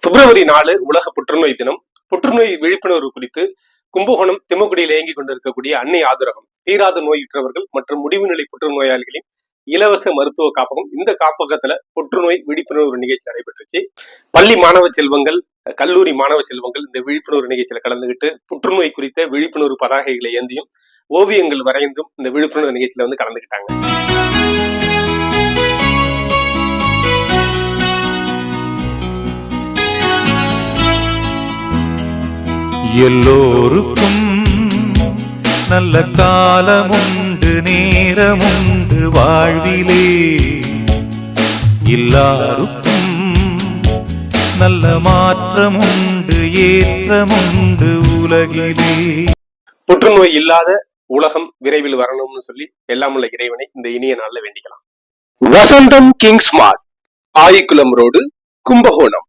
பிப்ரவரி 4 உலக புற்றுநோய் தினம். புற்றுநோய் விழிப்புணர்வு குறித்து கும்பகோணம் திம்மக்குடியில் இயங்கிக் கொண்டிருக்கக்கூடிய அன்னை ஆதுரகம் தீராத நோயுற்றவர்கள் மற்றும் முடிவு நிலை புற்றுநோயாளிகளின் இலவச மருத்துவ காப்பகம். இந்த காப்பகத்துல புற்றுநோய் விழிப்புணர்வு நிகழ்ச்சி நடைபெற்றுச்சு. பள்ளி மாணவ செல்வங்கள், கல்லூரி மாணவ செல்வங்கள் இந்த விழிப்புணர்வு நிகழ்ச்சியில கலந்துகிட்டு புற்றுநோய் குறித்த விழிப்புணர்வு பதாகைகளை ஏந்தியும் ஓவியங்கள் வரைந்தும் இந்த விழிப்புணர்வு நிகழ்ச்சியில கலந்துகிட்டாங்க. எல்லோருக்கும் நல்ல காலமுண்டு, நேரமுண்டு வாழ்விலே. எல்லாருக்கும் நல்ல மாற்றமுண்டு, ஏற்றமுண்டு உலகிலே. புற்றுநோய் இல்லாத உலகம் விரைவில் வரணும்னு சொல்லி எல்லாம் உள்ள இறைவனை இந்த இனிய நாள்ல வேண்டிக்கலாம். வசந்தம் கிங்ஸ் மார்ட், ஆயிக்குளம் ரோடு, கும்பகோணம்.